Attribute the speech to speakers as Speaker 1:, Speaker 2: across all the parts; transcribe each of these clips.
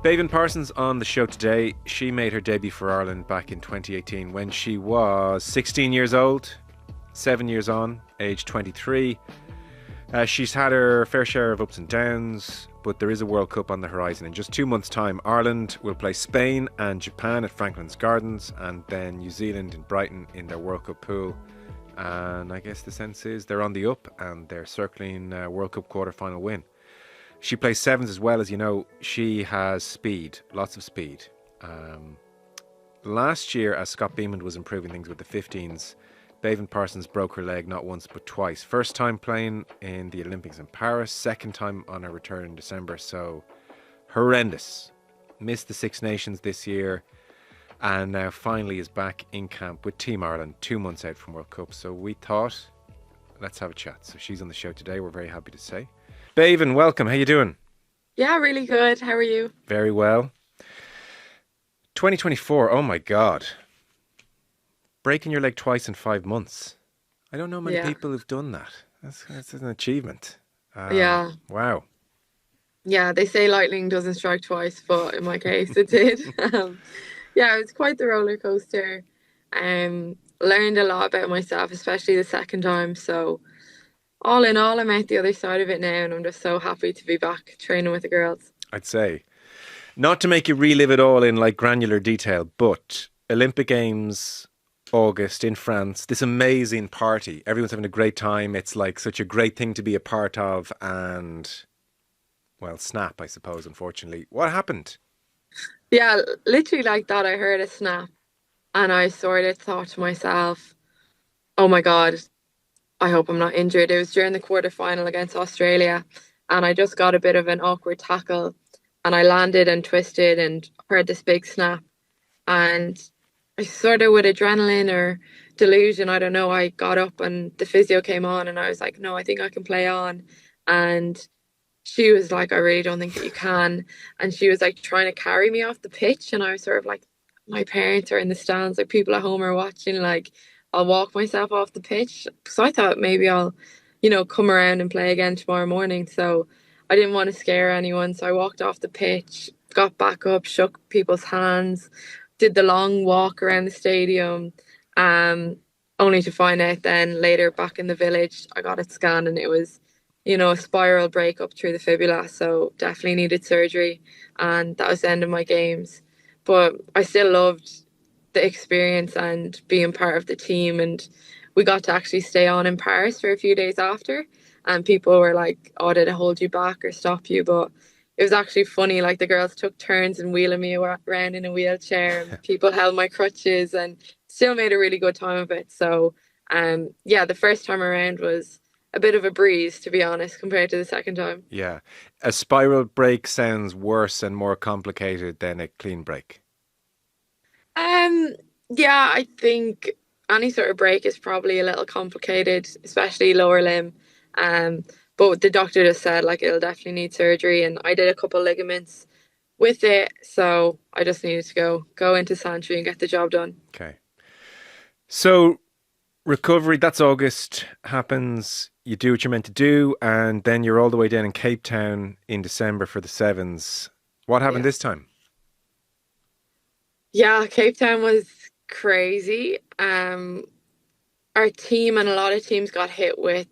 Speaker 1: Beibhinn Parsons on the show today. She made her debut for Ireland back in 2018 when she was 16 years old, 7 years on, age 23. She's had her fair share of ups and downs, but there is a World Cup on the horizon. In just 2 months' time, Ireland will play Spain and Japan at Franklin's Gardens, and then New Zealand in Brighton in their World Cup pool. And I guess the sense is they're on the up and they're circling a World Cup quarter-final win. She plays sevens as well, as you know. She has speed, lots of speed. Last year, as Scott Beeman was improving things with the 15s, Beibhinn Parsons broke her leg not once but twice. First time playing in the Olympics in Paris, second time on her return in December, so horrendous. Missed the Six Nations this year, and now finally is back in camp with Team Ireland 2 months out from World Cup. So we thought, let's have a chat. So she's on the show today, we're very happy to say. Beibhinn, welcome. How you doing?
Speaker 2: Yeah, really good. How are you?
Speaker 1: Very well. 2024, oh my God. Breaking your leg twice in 5 months. I don't know many people who've done that. That's an achievement.
Speaker 2: Yeah.
Speaker 1: Wow.
Speaker 2: Yeah, they say lightning doesn't strike twice, but in my case, it did. Yeah, it was quite the roller coaster. Learned a lot about myself, especially the second time. So all in all, I'm out the other side of it now, and I'm just so happy to be back training with the girls.
Speaker 1: I'd say. Not to make you relive it all in like granular detail, but Olympic Games, August in France, this amazing party. Everyone's having a great time. It's like such a great thing to be a part of, and, well, snap, I suppose, unfortunately. What happened?
Speaker 2: Yeah, literally like that. I heard a snap, and I sort of thought to myself, oh my God, I hope I'm not injured. It was during the quarterfinal against Australia, and I just got a bit of an awkward tackle, and I landed and twisted and heard this big snap. And I sort of, with adrenaline or delusion, I don't know, I got up and the physio came on, and I was like, no, I think I can play on. And she was like, I really don't think that you can. And she was like trying to carry me off the pitch. And I was sort of like, my parents are in the stands, like people at home are watching, like I'll walk myself off the pitch. So I thought maybe I'll, come around and play again tomorrow morning. So I didn't want to scare anyone. So I walked off the pitch, got back up, shook people's hands, did the long walk around the stadium, only to find out then later back in the village, I got it scanned and it was, a spiral breakup through the fibula. So definitely needed surgery. And that was the end of my games. But I still loved the experience and being part of the team. And we got to actually stay on in Paris for a few days after. And people were like, oh, did it hold you back or stop you? But it was actually funny. Like the girls took turns and wheeling me around in a wheelchair, and people held my crutches and still made a really good time of it. So, yeah, the first time around was a bit of a breeze, to be honest, compared to the second time.
Speaker 1: Yeah. A spiral break sounds worse and more complicated than a clean break.
Speaker 2: Yeah, I think any sort of break is probably a little complicated, especially lower limb. But the doctor just said like it'll definitely need surgery, and I did a couple ligaments with it, so I just needed to go into Santry and get the job done.
Speaker 1: Okay. So recovery, that's August, happens, you do what you're meant to do, and then you're all the way down in Cape Town in December for the sevens. What happened this time?
Speaker 2: Yeah, Cape Town was crazy. Our team and a lot of teams got hit with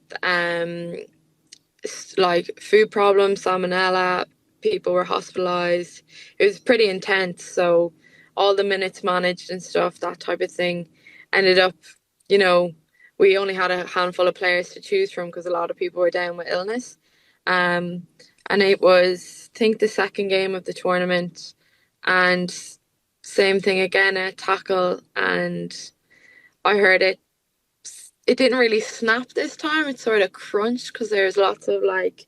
Speaker 2: like food problems, salmonella, people were hospitalized. It was pretty intense. So all the minutes managed and stuff, that type of thing, ended up, you know, we only had a handful of players to choose from because a lot of people were down with illness. And it was, I think, the second game of the tournament, and same thing again, a tackle, and I heard it. It didn't really snap this time. It sort of crunched because there's lots of like,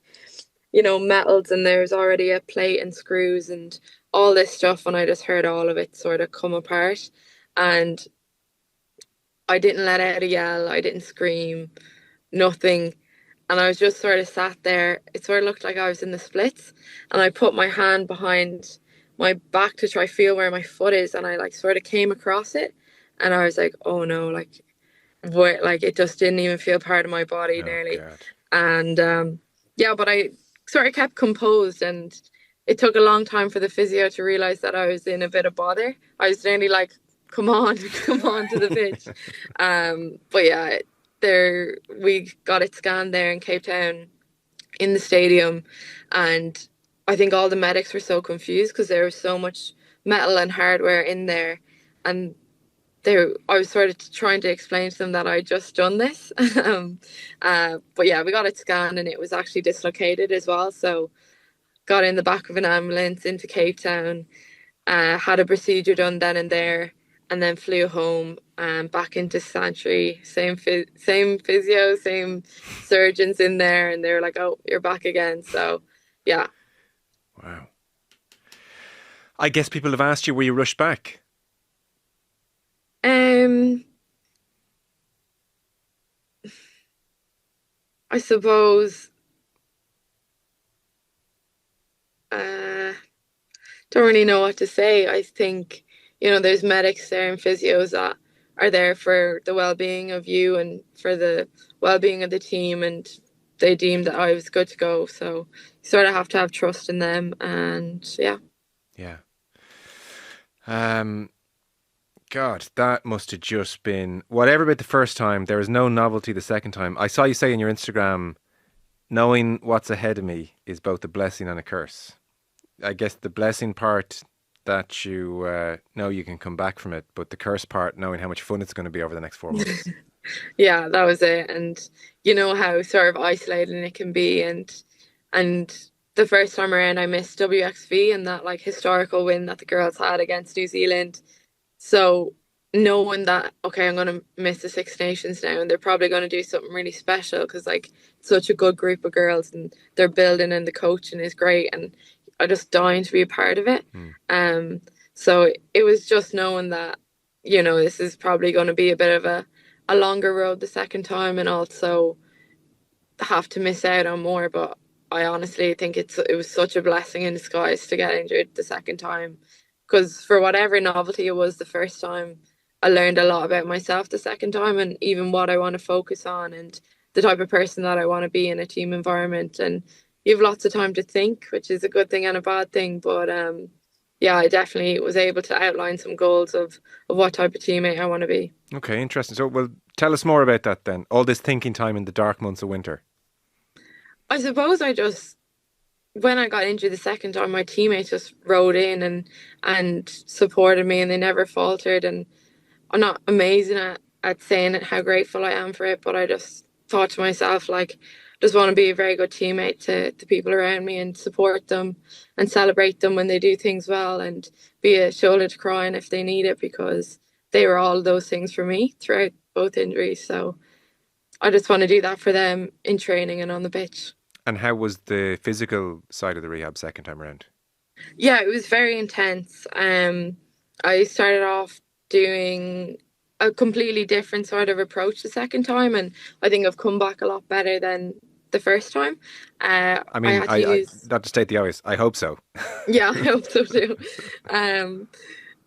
Speaker 2: metals, and there's already a plate and screws and all this stuff. And I just heard all of it sort of come apart. And I didn't let out a yell. I didn't scream, nothing. And I was just sort of sat there. It sort of looked like I was in the splits. And I put my hand behind my back to try feel where my foot is. And I like sort of came across it. And I was like, oh no, like it just didn't even feel part of my body
Speaker 1: Oh,
Speaker 2: nearly.
Speaker 1: God.
Speaker 2: And yeah, but I sort of kept composed, and it took a long time for the physio to realize that I was in a bit of bother. I was nearly like, come on, come on to the pitch. But yeah, there we got it scanned there in Cape Town in the stadium, and I think all the medics were so confused because there was so much metal and hardware in there, and I was sort of trying to explain to them that I'd just done this. But yeah, we got it scanned and it was actually dislocated as well. So got in the back of an ambulance into Cape Town, had a procedure done then and there, and then flew home and back into Sanctuary. Same physio, same surgeons in there, and they were like, "Oh, you're back again." So, yeah.
Speaker 1: Wow. I guess people have asked you, were you rushed back?
Speaker 2: Um, I suppose. Uh, don't really know what to say. I think, there's medics there and physios that are there for the well-being of you and for the well-being of the team, and they deemed that I was good to go. So you sort of have to have trust in them, and yeah.
Speaker 1: Yeah. Um, God, that must have just been whatever about the first time. There was no novelty the second time. I saw you say in your Instagram, knowing what's ahead of me is both a blessing and a curse. I guess the blessing part that you know you can come back from it, but the curse part, knowing how much fun it's going to be over the next 4 months.
Speaker 2: Yeah, that was it. And you know how sort of isolating it can be, and the first time around I missed WXV and that like historical win that the girls had against New Zealand. So knowing that, okay, I'm gonna miss the Six Nations now, and they're probably gonna do something really special because like such a good group of girls and they're building and the coaching is great, and I just dying to be a part of it.
Speaker 1: Hmm.
Speaker 2: So it was just knowing that, this is probably going to be a bit of a longer road the second time, and also have to miss out on more. But I honestly think it was such a blessing in disguise to get injured the second time, because for whatever novelty it was the first time, I learned a lot about myself the second time, and even what I want to focus on and the type of person that I want to be in a team environment. And you have lots of time to think, which is a good thing and a bad thing. But yeah, I definitely was able to outline some goals of what type of teammate I want to be.
Speaker 1: Okay, interesting. So, well, tell us more about that then. All this thinking time in the dark months of winter.
Speaker 2: I suppose when I got injured the second time, my teammates just rode in and supported me, and they never faltered. And I'm not amazing at saying it, how grateful I am for it, but I just thought to myself, like, just want to be a very good teammate to the people around me and support them and celebrate them when they do things well, and be a shoulder to cry on if they need it, because they were all those things for me throughout both injuries. So I just want to do that for them in training and on the pitch.
Speaker 1: And how was the physical side of the rehab second time around?
Speaker 2: Yeah, it was very intense. I started off doing a completely different sort of approach the second time, and I think I've come back a lot better than the first time.
Speaker 1: I
Speaker 2: I
Speaker 1: mean,
Speaker 2: had to use,
Speaker 1: not to state the obvious, I hope so.
Speaker 2: yeah, I hope so too. Um,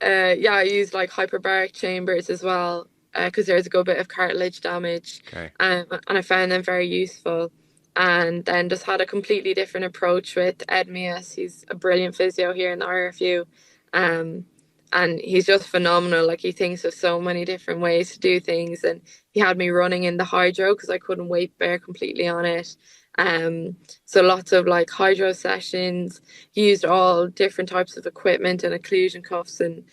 Speaker 2: yeah, I used like hyperbaric chambers as well, because there's a good bit of cartilage damage,
Speaker 1: Okay.
Speaker 2: and I found them very useful. And then just had a completely different approach with Ed Mias. He's a brilliant physio here in the RFU. Um, and he's just phenomenal. Like, he thinks of so many different ways to do things. And he had me running in the hydro because I couldn't weight bear completely on it. So lots of like hydro sessions. He used all different types of equipment and occlusion cuffs and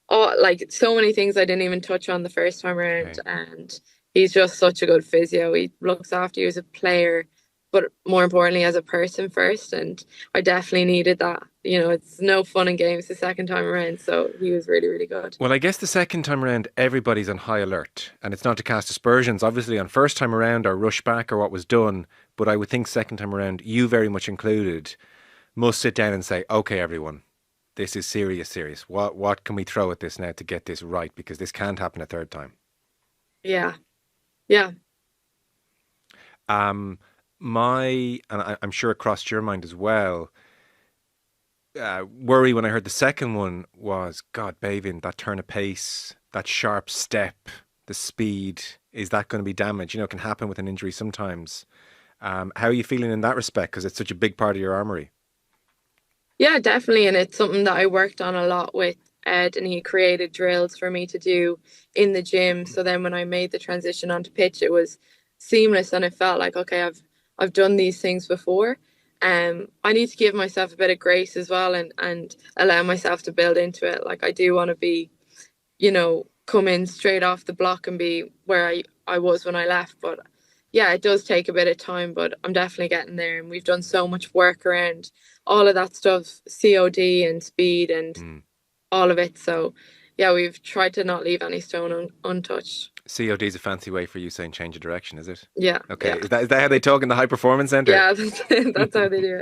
Speaker 2: all, like, so many things I didn't even touch on the first time around.
Speaker 1: Okay.
Speaker 2: And he's just such a good physio. He looks after you as a player, but more importantly as a person first. And I definitely needed that. It's no fun and games the second time around. So he was really, really good.
Speaker 1: Well, I guess the second time around, everybody's on high alert. And it's not to cast aspersions, obviously, on first time around or rush back or what was done. But I would think second time around, you very much included, must sit down and say, okay, everyone, this is serious, serious. What can we throw at this now to get this right? Because this can't happen a third time.
Speaker 2: Yeah. Yeah.
Speaker 1: Um, I'm sure it crossed your mind as well. Worry when I heard the second one was, God, Beibhinn, that turn of pace, that sharp step, the speed, is that going to be damaged? It can happen with an injury sometimes. How are you feeling in that respect? Because it's such a big part of your armory.
Speaker 2: Yeah, definitely. And it's something that I worked on a lot with Ed, and he created drills for me to do in the gym. So then when I made the transition onto pitch, it was seamless and it felt like, okay, I've done these things before. I need to give myself a bit of grace as well and allow myself to build into it. Like I do want to be, come in straight off the block and be where I was when I left. But yeah, it does take a bit of time, but I'm definitely getting there. And we've done so much work around all of that stuff, COD and speed and
Speaker 1: Mm.
Speaker 2: all of it. So yeah, we've tried to not leave any stone untouched.
Speaker 1: COD is a fancy way for you saying change of direction, is it?
Speaker 2: Yeah,
Speaker 1: Okay,
Speaker 2: yeah.
Speaker 1: is that how they talk in the high performance center?
Speaker 2: Yeah, that's how they do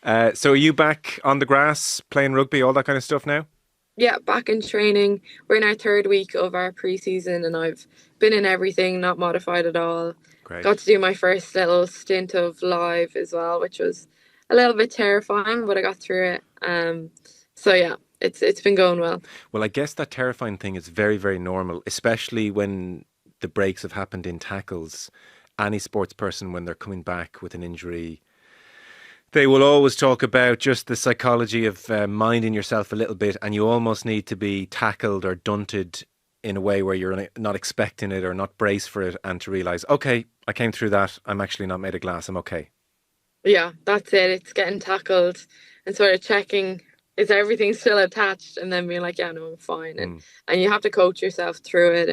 Speaker 2: it.
Speaker 1: So are you back on the grass playing rugby, all that kind of stuff now?
Speaker 2: Yeah, back in training. We're in our third week of our preseason, and I've been in everything, not modified at all. Got
Speaker 1: Great.
Speaker 2: to do my first little stint of live as well, which was a little bit terrifying, but I got through it. So yeah, it's been going well.
Speaker 1: Well, I guess that terrifying thing is very, very normal, especially when the breaks have happened in tackles. Any sports person, when they're coming back with an injury, they will always talk about just the psychology of minding yourself a little bit, and you almost need to be tackled or dunted in a way where you're not expecting it or not brace for it, and to realize, okay, I came through that. I'm actually not made of glass. I'm okay.
Speaker 2: Yeah, that's it. It's getting tackled and sort of checking is everything still attached, and then being like, yeah, no, I'm fine. And
Speaker 1: Mm,
Speaker 2: and you have to coach yourself through it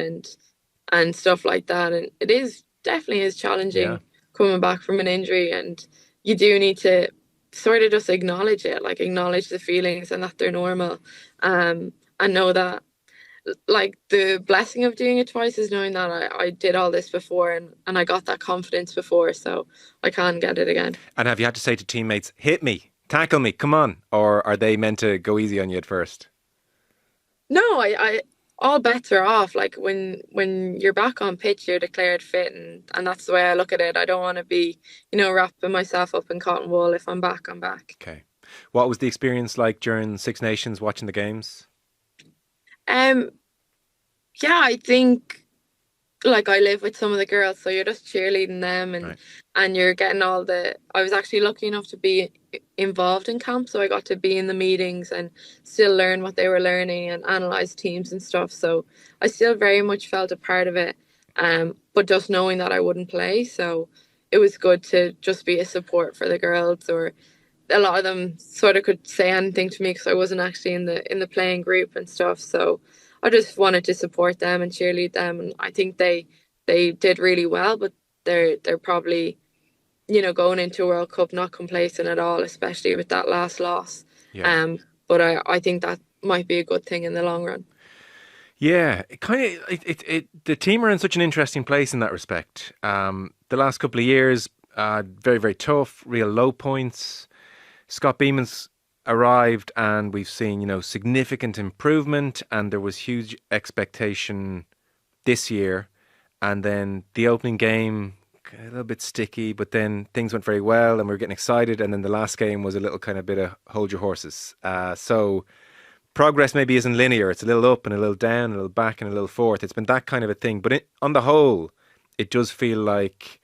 Speaker 2: and stuff like that. And it is definitely is
Speaker 1: yeah.
Speaker 2: challenging coming back from an injury, and you do need to sort of just acknowledge it, like acknowledge the feelings and that they're normal. And know that like the blessing of doing it twice is knowing that I did all this before and I got that confidence before, so I can get it again.
Speaker 1: And have you had to say to teammates, hit me, tackle me, come on? Or are they meant to go easy on you at first?
Speaker 2: No, I all bets are off. Like when you're back on pitch, you're declared fit, and that's the way I look at it. I don't want to be, wrapping myself up in cotton wool. If I'm back, I'm back.
Speaker 1: Okay. What was the experience like during Six Nations watching the games?
Speaker 2: Um, yeah, I think like I live with some of the girls, so you're just cheerleading them and
Speaker 1: Right.
Speaker 2: and you're getting all the I was actually lucky enough to be involved in camp, so I got to be in the meetings and still learn what they were learning and analyze teams and stuff. So I still very much felt a part of it. But just knowing that I wouldn't play, so it was good to just be a support for the girls, or a lot of them sort of could say anything to me because I wasn't actually in the playing group and stuff. So I just wanted to support them and cheerlead them, and I think they did really well. But they're probably going into a World Cup not complacent at all, especially with that last loss.
Speaker 1: Yeah.
Speaker 2: Um, but I think that might be a good thing in the long run.
Speaker 1: Yeah, it kind of the team are in such an interesting place in that respect. The last couple of years, very very tough, real low points. Scott Beeman's arrived, and we've seen significant improvement, and there was huge expectation this year, and then the opening game a little bit sticky, but then things went very well, and we were getting excited, and then the last game was a little kind of bit of hold your horses. So progress maybe isn't linear. It's a little up and a little down, a little back and a little forth. It's been that kind of a thing. But on the whole, it does feel like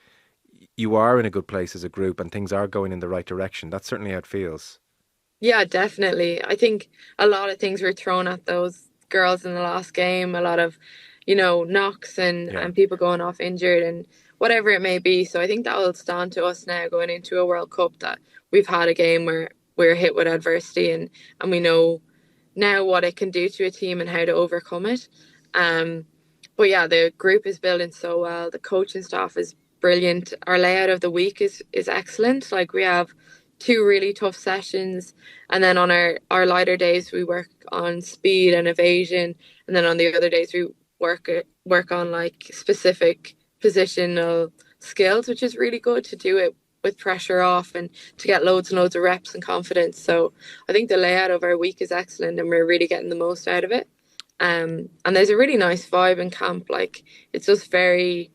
Speaker 1: you are in a good place as a group and things are going in the right direction. That's certainly how it feels.
Speaker 2: Yeah, definitely. I think a lot of things were thrown at those girls in the last game, a lot of, knocks and,
Speaker 1: Yeah.
Speaker 2: and people going off injured and whatever it may be. So I think that will stand to us now going into a World Cup, that we've had a game where we're hit with adversity, and we know now what it can do to a team and how to overcome it. Um, but yeah, the group is building so well. The coaching staff is brilliant. Our layout of the week is excellent. Like we have two really tough sessions, and then on our lighter days we work on speed and evasion, and then on the other days we work on like specific positional skills, which is really good to do it with pressure off and to get loads and loads of reps and confidence. So I think the layout of our week is excellent, and we're really getting the most out of it. And there's a really nice vibe in camp. Like it's just very,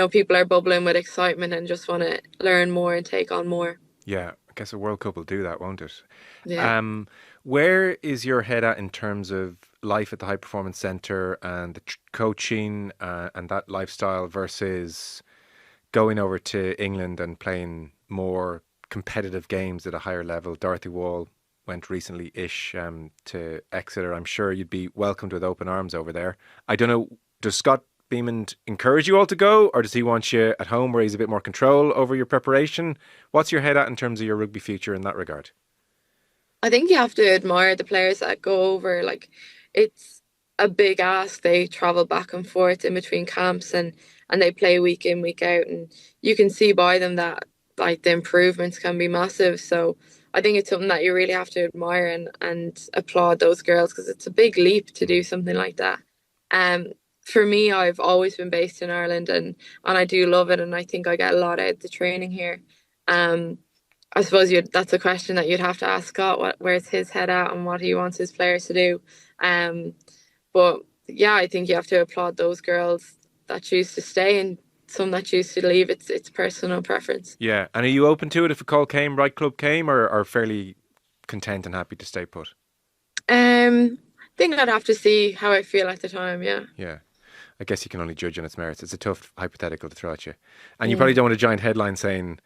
Speaker 2: people are bubbling with excitement and just want to learn more and take on more.
Speaker 1: Yeah. I guess a World Cup will do that, won't it?
Speaker 2: Yeah.
Speaker 1: Um, where is your head at in terms of life at the High Performance Centre and the coaching and that lifestyle versus going over to England and playing more competitive games at a higher level? Dorothy Wall. went recently-ish to Exeter, I'm sure you'd be welcomed with open arms over there. I don't know, does Scott Beibhinn encourage you all to go, or does he want you at home where he's a bit more control over your preparation? What's your head at in terms of your rugby future in that regard?
Speaker 2: I think you have to admire the players that go over. Like, it's a big ask. They travel back and forth in between camps, and they play week in, week out, and you can see by them that like the improvements can be massive. So I think it's something that you really have to admire and applaud those girls, because it's a big leap to do something like that. Um, for me, I've always been based in Ireland, and I do love it, and I think I get a lot out of the training here. Um, I suppose that's a question that you'd have to ask Scott, where's his head at and what he wants his players to do. Um, but yeah, I think you have to applaud those girls that choose to stay and some that choose to leave. It's personal preference.
Speaker 1: Yeah, and are you open to it if a call came, right club came, or fairly content and happy to stay put?
Speaker 2: I think I'd have to see how I feel at the time. Yeah.
Speaker 1: Yeah. I guess you can only judge on its merits. It's a tough hypothetical to throw at you. And you probably
Speaker 2: Mm.
Speaker 1: don't want a giant headline saying,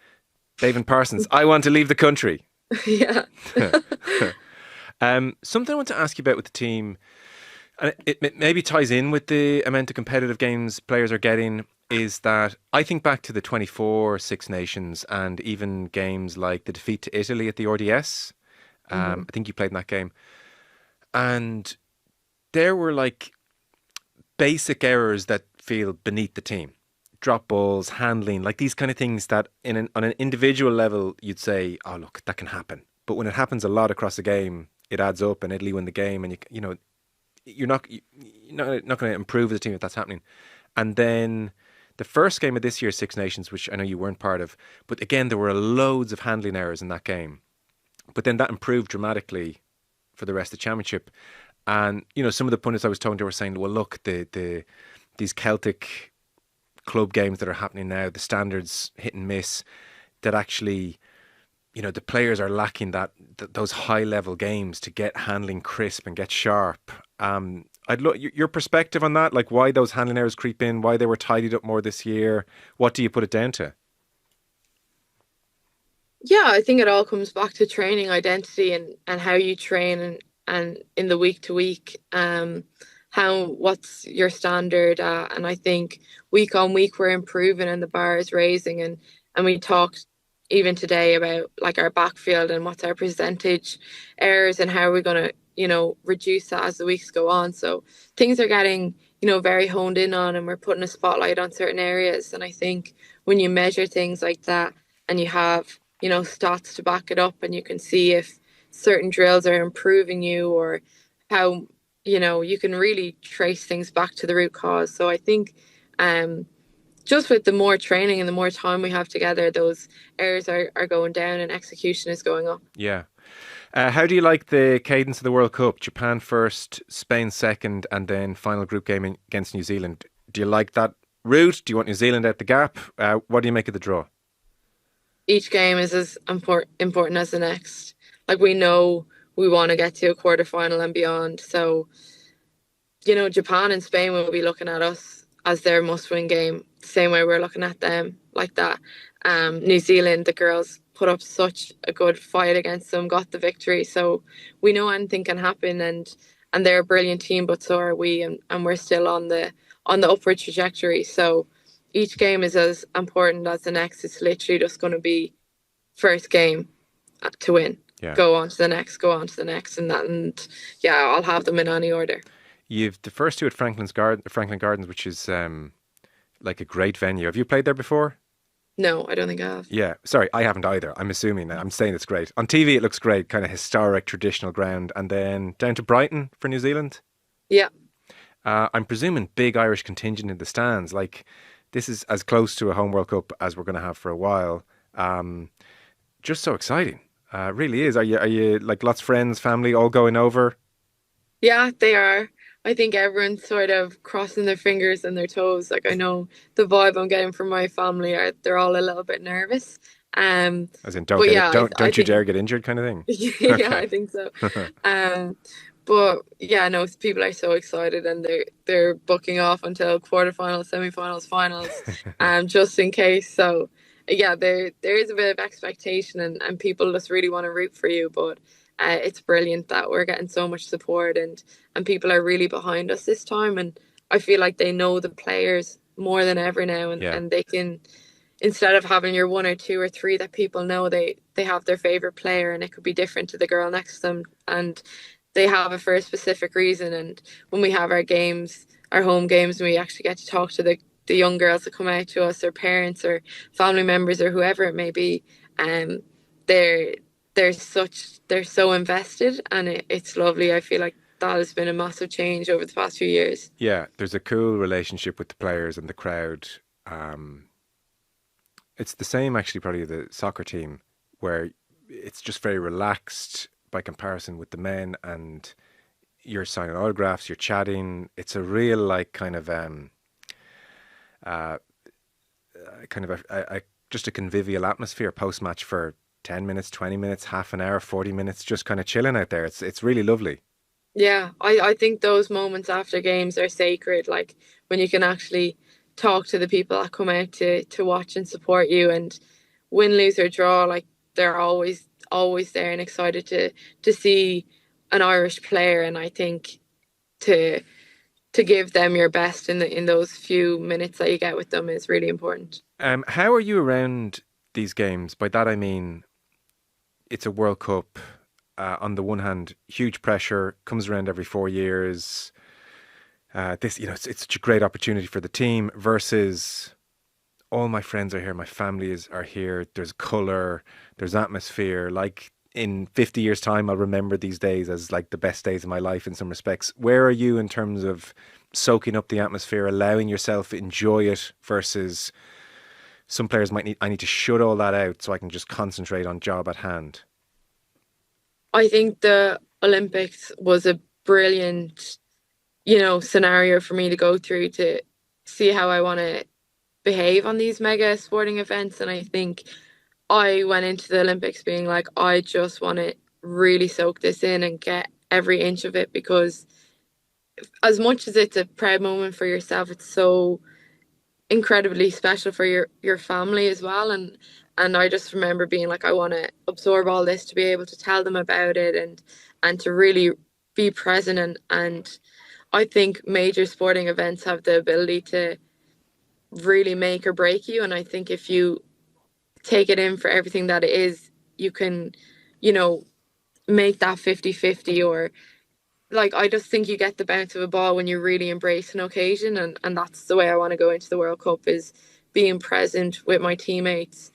Speaker 1: Beibhinn Parsons, I want to leave the country.
Speaker 2: Yeah.
Speaker 1: Something I want to ask you about with the team, and it maybe ties in with the amount of competitive games players are getting, is that I think back to the 24 Six Nations and even games like the defeat to Italy at the RDS.
Speaker 2: Hmm.
Speaker 1: I think you played in that game. And there were like basic errors that feel beneath the team. Drop balls, handling, like these kind of things that on an individual level you'd say, oh look, that can happen. But when it happens a lot across the game, it adds up and Italy win the game, and you know you're not going to improve as a team if that's happening. And then the first game of this year's Six Nations, which I know you weren't part of, but again there were loads of handling errors in that game. But then that improved dramatically for the rest of the championship. And some of the pundits I was talking to were saying, well, look, these Celtic club games that are happening now, the standards hit and miss, that actually, the players are lacking those high level games to get handling crisp and get sharp. I'd look your perspective on that, like why those handling errors creep in, why they were tidied up more this year. What do you put it down to?
Speaker 2: Yeah, I think it all comes back to training identity and how you train and in the week to week, how what's your standard, and I think week on week we're improving and the bar is raising, and we talked even today about like our backfield and what's our percentage errors and how we're going to reduce that as the weeks go on. So things are getting very honed in on, and we're putting a spotlight on certain areas. And I think when you measure things like that and you have stats to back it up, and you can see if certain drills are improving you, or how you can really trace things back to the root cause. So I think just with the more training and the more time we have together, those errors are going down and execution is going up.
Speaker 1: Yeah. How do you like the cadence of the World Cup? Japan first, Spain second, and then final group game against New Zealand. Do you like that route? Do you want New Zealand out the gap? What do you make of the draw?
Speaker 2: Each game is as important as the next. Like, we know we want to get to a quarter final and beyond. So, Japan and Spain will be looking at us as their must-win game, the same way we're looking at them like that. New Zealand, the girls put up such a good fight against them, got the victory. So we know anything can happen, and they're a brilliant team, but so are we, and we're still on the upward trajectory. So each game is as important as the next. It's literally just going to be first game to win.
Speaker 1: Yeah.
Speaker 2: Go on to the next, go on to the next, and yeah, I'll have them in any order.
Speaker 1: You've the first two at Franklin Gardens, which is like a great venue. Have you played there before?
Speaker 2: No, I don't think I have.
Speaker 1: Yeah, sorry, I haven't either. I'm assuming. I'm saying it's great. On TV, it looks great, kind of historic, traditional ground. And then down to Brighton for New Zealand.
Speaker 2: Yeah.
Speaker 1: I'm presuming big Irish contingent in the stands. Like, this is as close to a home World Cup as we're going to have for a while. Just so exciting. Really is. Are you like lots of friends, family, all going over?
Speaker 2: Yeah, they are. I think everyone's sort of crossing their fingers and their toes. Like, I know the vibe I'm getting from my family are they're all a little bit nervous.
Speaker 1: As in,
Speaker 2: But yeah, I
Speaker 1: don't you
Speaker 2: think
Speaker 1: dare get injured, kind of thing.
Speaker 2: yeah, I think so. Um, but yeah, no, people are so excited, and they're booking off until quarterfinals, semifinals, finals, just in case. So yeah, there is a bit of expectation, and people just really want to root for you. But It's brilliant that we're getting so much support, and people are really behind us this time. And I feel like they know the players more than ever now,
Speaker 1: Yeah.
Speaker 2: and they can, instead of having your one or two or three that people know, they have their favorite player, and it could be different to the girl next to them, and they have it for a specific reason. And when we have our games, our home games, and we actually get to talk to the young girls that come out to us, their parents or family members or whoever it may be, um, they're they're so invested, and it's lovely. I feel like that has been a massive change over the past few years.
Speaker 1: Yeah, there's a cool relationship with the players and the crowd. Um, it's the same actually, probably the soccer team, where it's just very relaxed by comparison with the men, and you're signing autographs, you're chatting. It's a real like uh, kind of just a convivial atmosphere post match for 10 minutes, 20 minutes, half an hour, 40 minutes, just kind of chilling out there. It's really lovely.
Speaker 2: Yeah, I think those moments after games are sacred. Like when you can actually talk to the people that come out to watch and support you, and win, lose or draw, like they're always there and excited to see an Irish player. And I think to to give them your best in those few minutes that you get with them is really important.
Speaker 1: How are you around these games? By that I mean it's a World Cup. On the one hand, huge pressure comes around every 4 years. This, it's such a great opportunity for the team. Versus, all my friends are here, my family are here. There's color, there's atmosphere. Like in 50 years' time, I'll remember these days as like the best days of my life in some respects. Where are you in terms of soaking up the atmosphere, allowing yourself to enjoy it? Versus, some players might need, I need to shut all that out so I can just concentrate on job at hand.
Speaker 2: I think the Olympics was a brilliant, scenario for me to go through to see how I want to behave on these mega sporting events. And I think I went into the Olympics being like, I just want to really soak this in and get every inch of it, because as much as it's a proud moment for yourself, it's so incredibly special for your family as well. And I just remember being like, I want to absorb all this to be able to tell them about it, and to really be present. And I think major sporting events have the ability to really make or break you. And I think if you take it in for everything that it is, you can, you know, make that 50-50. Or like, I just think you get the bounce of a ball when you really embrace an occasion. And that's the way I want to go into the World Cup, is being present with my teammates,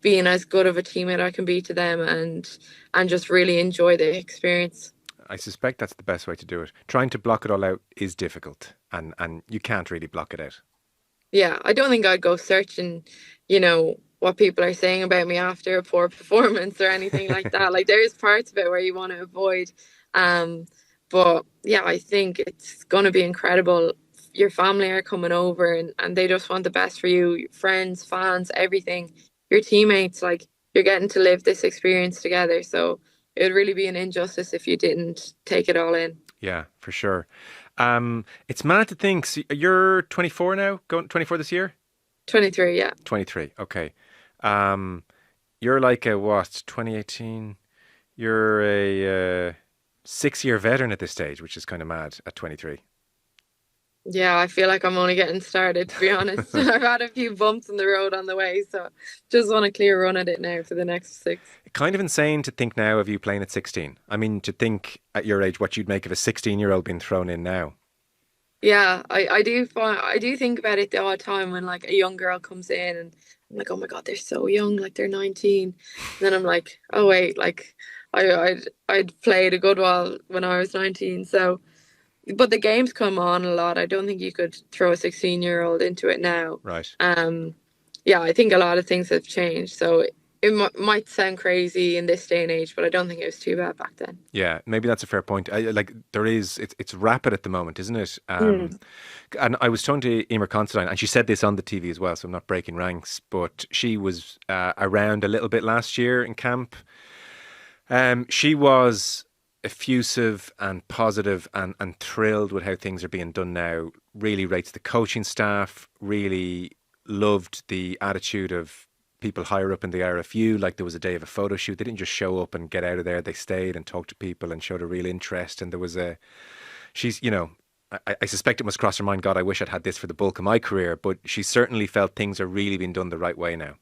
Speaker 2: being as good of a teammate I can be to them, and just really enjoy the experience.
Speaker 1: I suspect that's the best way to do it. Trying to block it all out is difficult, and you can't really block it out.
Speaker 2: Yeah, I don't think I'd go searching, what people are saying about me after a poor performance or anything like that. Like, there's parts of it where you want to avoid. Um, but yeah, I think it's going to be incredible. Your family are coming over, and they just want the best for you, your friends, fans, everything, your teammates. Like, you're getting to live this experience together. So it would really be an injustice if you didn't take it all in.
Speaker 1: Yeah, for sure. It's mad to think. So you're 24 now, going 24 this year?
Speaker 2: 23, yeah.
Speaker 1: 23. Okay. Um, you're like a what? 2018. You're a 6-year veteran at this stage, which is kind of mad at 23.
Speaker 2: Yeah, I feel like I'm only getting started, to be honest. I've had a few bumps in the road on the way, so just want a clear run at it now for the next six.
Speaker 1: Kind of insane to think now of you playing at 16. I mean, to think at your age what you'd make of a 16-year-old being thrown in now.
Speaker 2: Yeah, I do think about it the odd time when like a young girl comes in, and I'm like, oh my God, they're so young, like they're 19. And then I'm like, oh wait, like I'd played a good while when I was 19. So, but the games come on a lot. I don't think you could throw a 16-year-old into it now.
Speaker 1: Right.
Speaker 2: Yeah, I think a lot of things have changed. So it might sound crazy in this day and age, but I don't think it was too bad back then.
Speaker 1: Yeah, maybe that's a fair point. Like there is, it's rapid at the moment, isn't it?
Speaker 2: Mm.
Speaker 1: And I was talking to Emer Considine, and she said this on the TV as well, so I'm not breaking ranks, but she was around a little bit last year in camp. She was effusive and positive and thrilled with how things are being done now. Really rates the coaching staff, really loved the attitude of people higher up in the RFU, like there was a day of a photo shoot. They didn't just show up and get out of there. They stayed and talked to people and showed a real interest. And there was she's, I suspect it must cross her mind, God, I wish I'd had this for the bulk of my career. But she certainly felt things are really being done the right way now.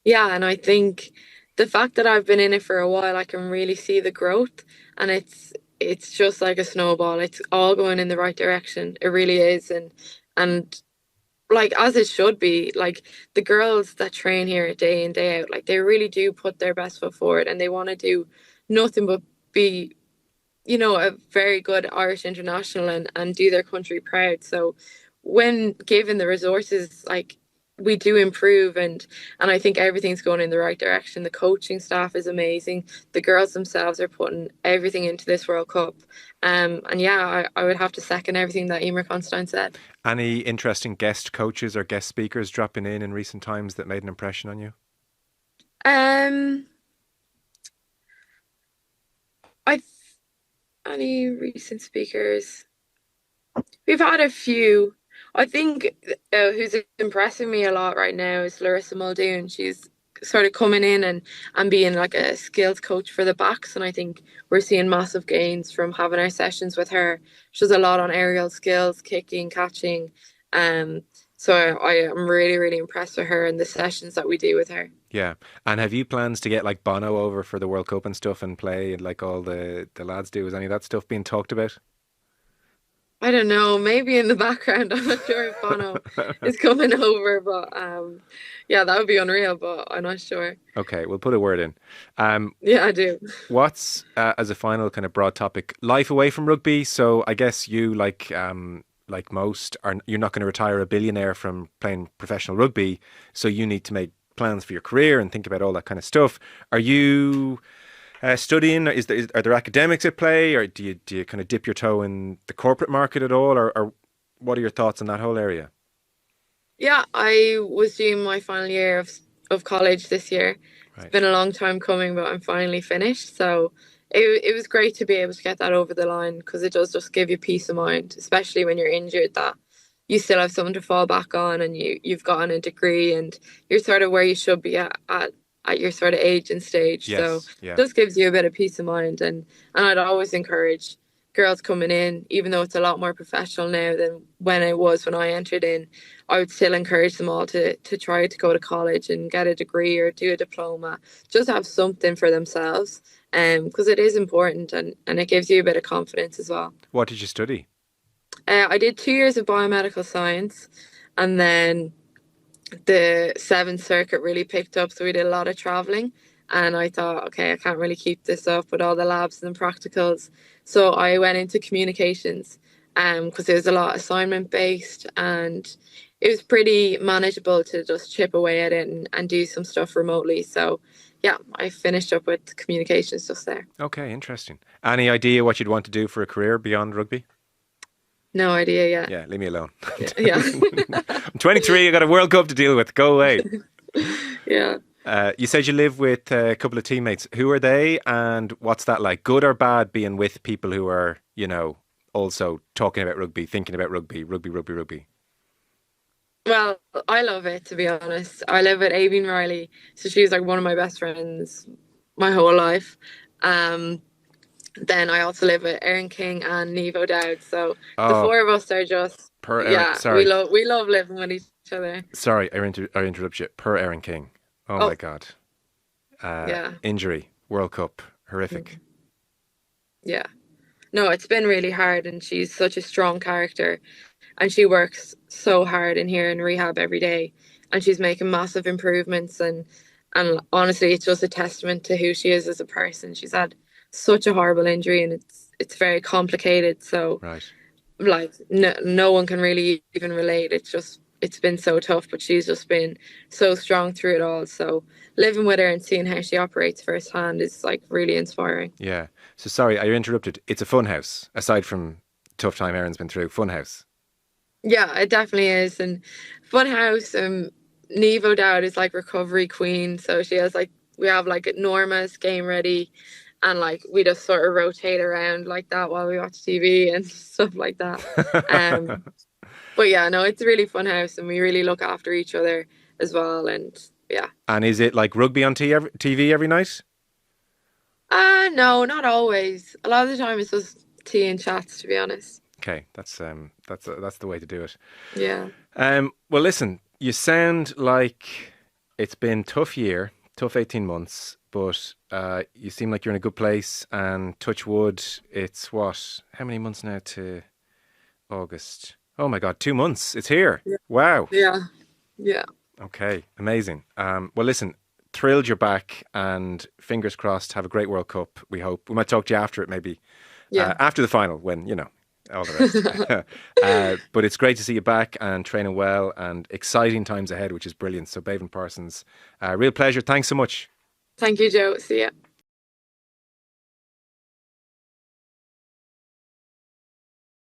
Speaker 2: Yeah, and I think the fact that I've been in it for a while, I can really see the growth, and it's just like a snowball. It's all going in the right direction. It really is, and like as it should be. Like the girls that train here day in day out, like they really do put their best foot forward, and they want to do nothing but be, a very good Irish international and do their country proud. So when given the resources, like we do improve, and I think everything's going in the right direction. The coaching staff is amazing. The girls themselves are putting everything into this World Cup. And yeah, I would have to second everything that Emer Constantine said.
Speaker 1: Any interesting guest coaches or guest speakers dropping in recent times that made an impression on you?
Speaker 2: Um, I Any recent speakers? We've had a few. I think who's impressing me a lot right now is Larissa Muldoon. She's sort of coming in and being like a skills coach for the backs. And I think we're seeing massive gains from having our sessions with her. She does a lot on aerial skills, kicking, catching. Um, so I am really, really impressed with her and the sessions that we do with her.
Speaker 1: Yeah. And have you plans to get like Bono over for the World Cup and stuff and play like all the lads do? Is any of that stuff being talked about?
Speaker 2: I don't know, maybe in the background. I'm not sure if Bono is coming over, but yeah, that would be unreal, but I'm not sure.
Speaker 1: Okay, we'll put a word in.
Speaker 2: Yeah, I do.
Speaker 1: What's as a final kind of broad topic, life away from rugby? So I guess you like most are you're not going to retire a billionaire from playing professional rugby, so you need to make plans for your career and think about all that kind of stuff. Are you studying? Are there academics at play, or do you kind of dip your toe in the corporate market at all, or what are your thoughts on that whole area?
Speaker 2: Yeah, I was doing my final year of college this year. It's
Speaker 1: Right.
Speaker 2: been a long time coming, but I'm finally finished. So it was great to be able to get that over the line because it does just give you peace of mind, especially when you're injured, that you still have something to fall back on and you've gotten a degree and you're sort of where you should be at your sort of age and stage. So
Speaker 1: Yes. Yeah.
Speaker 2: it just gives you a bit of peace of mind, and I'd always encourage girls coming in, even though it's a lot more professional now than when it was when I entered in, I would still encourage them all to try to go to college and get a degree or do a diploma, just have something for themselves. Because it is important, and it gives you a bit of confidence as well.
Speaker 1: What did you study?
Speaker 2: I did 2 years of biomedical science, and then the Seventh Circuit really picked up, so we did a lot of traveling. And I thought, okay, I can't really keep this up with all the labs and practicals. So I went into communications, because it was a lot assignment based, and it was pretty manageable to just chip away at it and do some stuff remotely. So yeah, I finished up with communications just there.
Speaker 1: Okay, interesting. Any idea what you'd want to do for a career beyond rugby?
Speaker 2: No idea yet.
Speaker 1: Yeah, leave me alone.
Speaker 2: Yeah.
Speaker 1: I'm 23. I got a World Cup to deal with. Go away.
Speaker 2: Yeah.
Speaker 1: You said you live with a couple of teammates. Who are they, and what's that like? Good or bad, being with people who are, also talking about rugby, thinking about rugby, rugby, rugby, rugby.
Speaker 2: Well, I love it, to be honest. I live with Aoibhinn Riley, so she's like one of my best friends my whole life. Um, then I also live with Erin King and Neve O'Dowd. So the
Speaker 1: Oh,
Speaker 2: four of us are just,
Speaker 1: per Aaron.
Speaker 2: yeah,
Speaker 1: Sorry,
Speaker 2: we love living with each other.
Speaker 1: sorry. I interrupt you. Per Aaron King. Oh
Speaker 2: Oh,
Speaker 1: my God.
Speaker 2: yeah.
Speaker 1: Injury. World Cup. Horrific.
Speaker 2: Yeah. No, it's been really hard, and she's such a strong character, and she works so hard in here in rehab every day, and she's making massive improvements, and honestly, it's just a testament to who she is as a person. She's had such a horrible injury, and it's very complicated. So
Speaker 1: Right.
Speaker 2: like no one can really even relate. It's been so tough, but she's just been so strong through it all. So living with her and seeing how she operates firsthand is like really inspiring.
Speaker 1: Yeah. So sorry, I interrupted. It's a fun house. Aside from tough time Aaron's been through, fun house.
Speaker 2: Yeah, it definitely is. And Funhouse, Neve O'Dowd is like recovery queen. So she has like, we have like Norma's game ready, and like we just sort of rotate around like that while we watch TV and stuff like that. Um, but yeah, no, it's a really fun house, and we really look after each other as well. And Yeah.
Speaker 1: And is it like rugby on TV every night?
Speaker 2: No, not always. A lot of the time it's just tea and chats, to be honest.
Speaker 1: Okay, that's the way to do it.
Speaker 2: Yeah.
Speaker 1: Well, listen, you sound like it's been tough 18 months, but you seem like you're in a good place. And touch wood, it's what? How many months now to August? Oh my God, 2 months. It's here.
Speaker 2: Yeah.
Speaker 1: Wow.
Speaker 2: Yeah. Yeah.
Speaker 1: Okay, amazing. Well, listen, thrilled you're back, and fingers crossed. Have a great World Cup. We hope we might talk to you after it, maybe
Speaker 2: Yeah.
Speaker 1: after the final, when all the rest. But it's great to see you back and training well, and exciting times ahead, which is brilliant. So, Beibhinn Parsons, real pleasure. Thanks so much.
Speaker 2: Thank you, Joe. See ya.